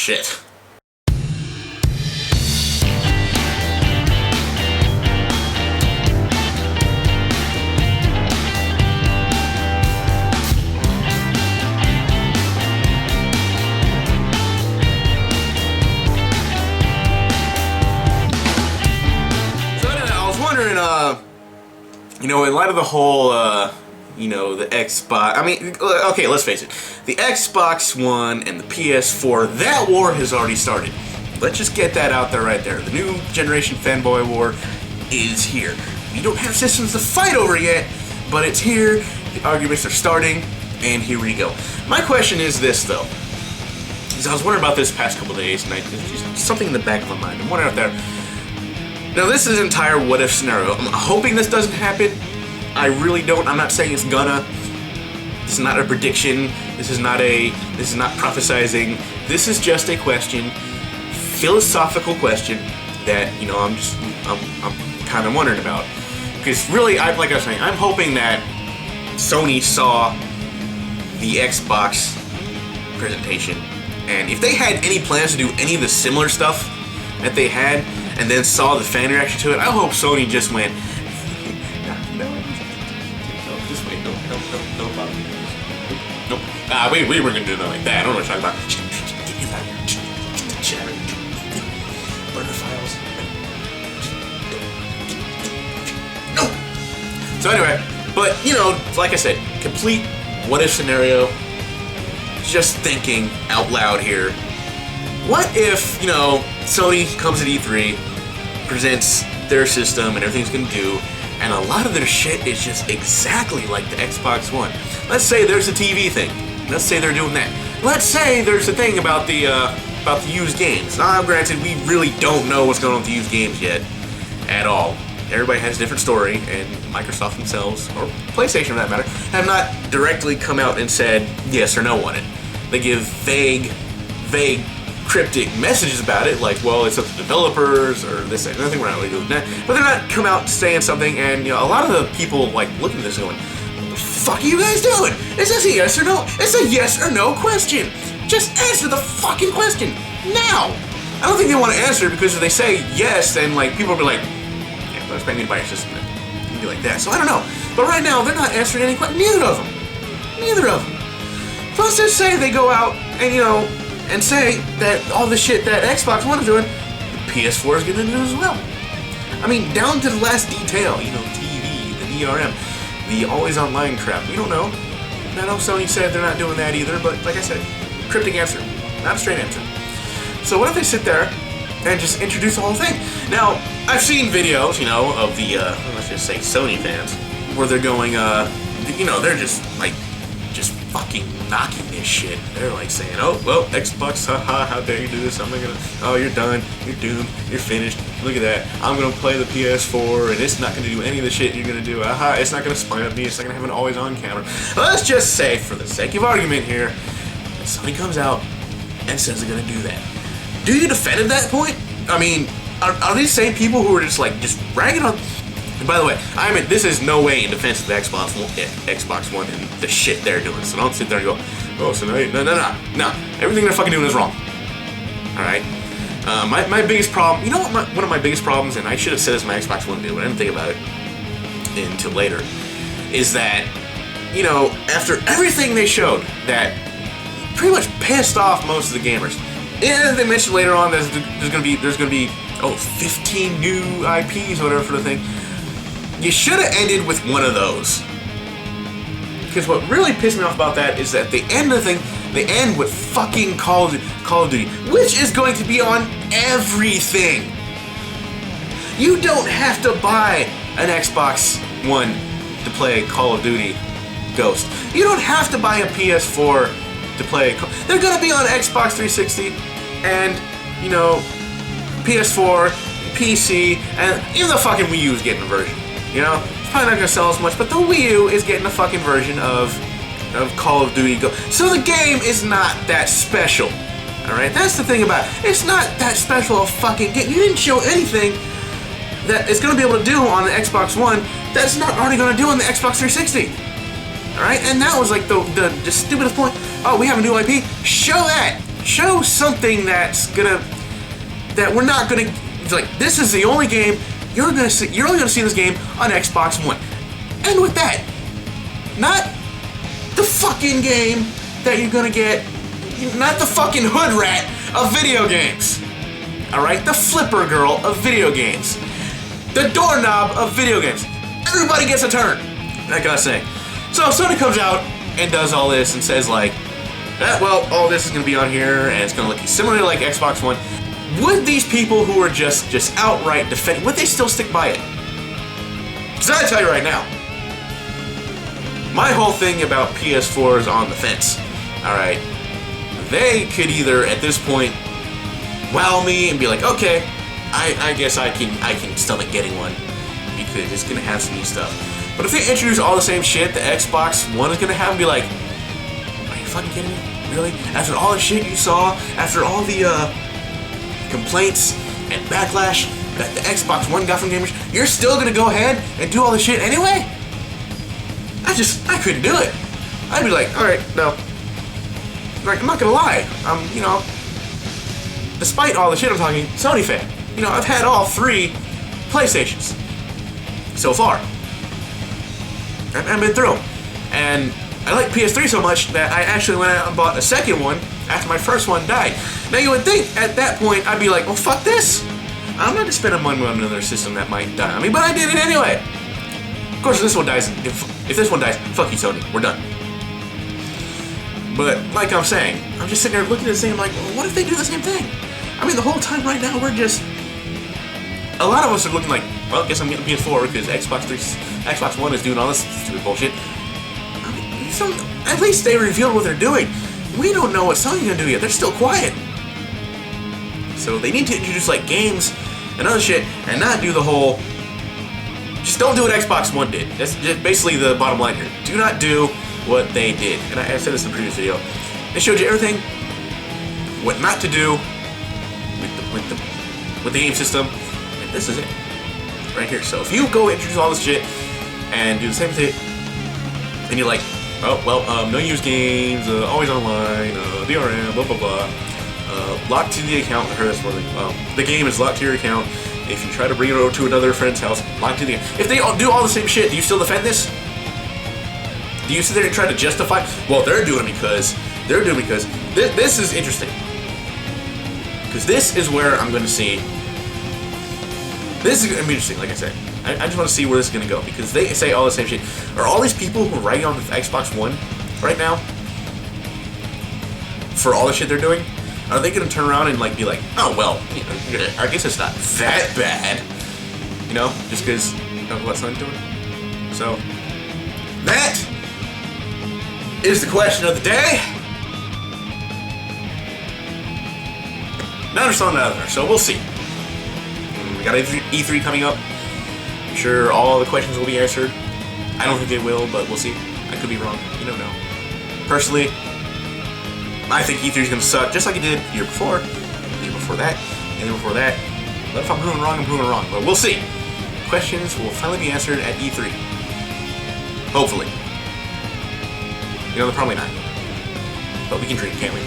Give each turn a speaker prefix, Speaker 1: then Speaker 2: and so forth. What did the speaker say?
Speaker 1: shit. You know, in light of the whole, you know, the Xbox, I mean, okay, let's face it, the Xbox One and the PS4, that war has already started. Let's just get that out there right there. The new generation fanboy war is here. We don't have systems to fight over yet, but it's here, the arguments are starting, and here we go. My question is this, though. Because I was wondering about this past couple days, and just something in the back of my mind. I'm wondering out there. Now, this is an entire what-if scenario. I'm hoping this doesn't happen. I really don't. I'm not saying it's gonna. This is not a prediction. This is not prophesizing. This is just a question, philosophical question that, you know, I'm kind of wondering about. Because really, like I was saying, I'm hoping that Sony saw the Xbox presentation, and if they had any plans to do any of the similar stuff that they had, and then saw the fan reaction to it, I hope Sony just went, no, just wait, no, bother me. Nope. We weren't gonna do nothing like that. I don't know what you're talking about. Get you out of here. Burn the files. No. So anyway, but you know, like I said, complete what if scenario. Just thinking out loud here. What if, you know, Sony comes at E3, presents their system and everything's gonna do, and a lot of their shit is just exactly like the Xbox One. Let's say there's a TV thing. Let's say they're doing that. Let's say there's a thing about the used games. Now, granted, we really don't know what's going on with the used games yet, at all. Everybody has a different story, and Microsoft themselves, or PlayStation for that matter, have not directly come out and said yes or no on it. They give vague, cryptic messages about it, like, well, it's up to developers, or this, and nothing, we're not really doing that. But they're not come out saying something, and, you know, a lot of the people, like, looking at this going, what the fuck are you guys doing? Is this a yes or no? It's a yes or no question. Just answer the fucking question, now! I don't think they want to answer, because if they say yes, then, like, people will be like, yeah, but expect me to buy your system then. It'll be like that, so I don't know. But right now, they're not answering any questions, neither of them. Plus, just say they go out, and, you know, and say that all the shit that Xbox One is doing, the PS4 is going to do as well. I mean, down to the last detail, you know, TV, the DRM, the always online crap. We don't know. I know Sony said they're not doing that either, but like I said, cryptic answer, not a straight answer. So what if they sit there and just introduce the whole thing? Now, I've seen videos, you know, of the, let's just say Sony fans, where they're going, you know, they're just, like, just fucking knocking this shit. They're like saying, oh, well, Xbox, haha, how dare you do this? I'm not gonna, oh, you're done, you're doomed, you're finished, look at that, I'm gonna play the PS4, and it's not gonna do any of the shit you're gonna do, aha, it's not gonna spy on me, it's not gonna have an always-on camera. Let's just say, for the sake of argument here, that Sony comes out and says they're gonna do that. Do you defend at that point? I mean, are these same people who are just ragging on... And by the way, this is no way in defense of the Xbox One and the shit they're doing. So don't sit there and go, oh, so no. Everything they're fucking doing is wrong. Alright? My biggest problem, you know what one of my biggest problems, and I should have said this in my Xbox One video, but I didn't think about it until later, is that, you know, after everything they showed, that pretty much pissed off most of the gamers. And they mentioned later on there's gonna be 15 new IPs or whatever for the thing. You should have ended with one of those. Because what really pissed me off about that is that they end the thing, they end with fucking Call of Duty, which is going to be on everything. You don't have to buy an Xbox One to play Call of Duty Ghost. You don't have to buy a PS4 to play. They're gonna be on Xbox 360 and, you know, PS4, PC, and even the fucking Wii U is getting a version. You know, it's probably not gonna sell as much, but the Wii U is getting a fucking version of Call of Duty Go. So the game is not that special. Alright, that's the thing about it. It's not that special a fucking game. You didn't show anything that it's gonna be able to do on the Xbox One that's not already gonna do on the Xbox 360. Alright, and that was like the stupidest point. Oh, we have a new IP? Show that! show something that we're not gonna, like, this is the only game you're only gonna see this game on Xbox One. And with that, not the fucking game that you're gonna get, not the fucking hood rat of video games. Alright? The flipper girl of video games. The doorknob of video games. Everybody gets a turn, I gotta say. So Sony comes out and does all this and says, like, well, all this is gonna be on here and it's gonna look similarly like Xbox One. Would these people who are just outright defending, would they still stick by it? Because I tell you right now, my whole thing about PS4 is on the fence. Alright? They could either, at this point, wow me and be like, okay, I guess I can stomach getting one because it's gonna have some new stuff. But if they introduce all the same shit the Xbox One is gonna have, and be like, are you fucking kidding me? Really? After all the shit you saw, after all the complaints and backlash that the Xbox One got from gamers, you're still gonna go ahead and do all the shit anyway? I couldn't do it. I'd be like, alright, no. Like, I'm not gonna lie. Despite all the shit I'm talking, Sony fan. You know, I've had all 3 PlayStations so far. I've been through them. And I like PS3 so much that I actually went out and bought a second one after my first one died. Now you would think at that point I'd be like, well, fuck this. I'm not gonna spend a money on another system that might die on me, but I did it anyway. Of course, if this one dies, if this one dies, fuck you, Sony. We're done. But like I'm saying, I'm just sitting there looking at this thing, I'm like, well, what if they do the same thing? I mean, the whole time right now, a lot of us are looking like, well, I guess I'm getting PS4 because Xbox One is doing all this stupid bullshit. I mean, so at least they revealed what they're doing. We don't know what Sony's gonna do yet. They're still quiet. So they need to introduce like games and other shit and not do the whole, just don't do what Xbox One did. That's just basically the bottom line here. Do not do what they did. And I said this in the previous video. They showed you everything, what not to do with the game system, and this is it. Right here. So if you go introduce all this shit and do the same thing, and you're like, oh, well, no use games, always online, DRM, blah, blah, blah, locked to the account, the game is locked to your account. If you try to bring it over to another friend's house, locked to the account. If they all do all the same shit, do you still defend this? Do you sit there and try to justify, well, they're doing because, this is interesting. Because this is where I'm going to see, this is going to be interesting, like I said. I just want to see where this is going to go, because they say all the same shit. Are all these people who are writing on the Xbox One right now, for all the shit they're doing, are they going to turn around and like be like, oh, well, you know, I guess it's not that bad, you know, just because of what Sony's doing? So, that is the question of the day. Neither saw another, so we'll see. We got E3 coming up. I'm sure all the questions will be answered. I don't think they will, but we'll see. I could be wrong. You don't know. Personally, I think E3 is going to suck, just like it did the year before that, and the year before that. But if I'm proven wrong, I'm proven wrong. But we'll see. Questions will finally be answered at E3. Hopefully. You know, they're probably not. But we can dream, can't we?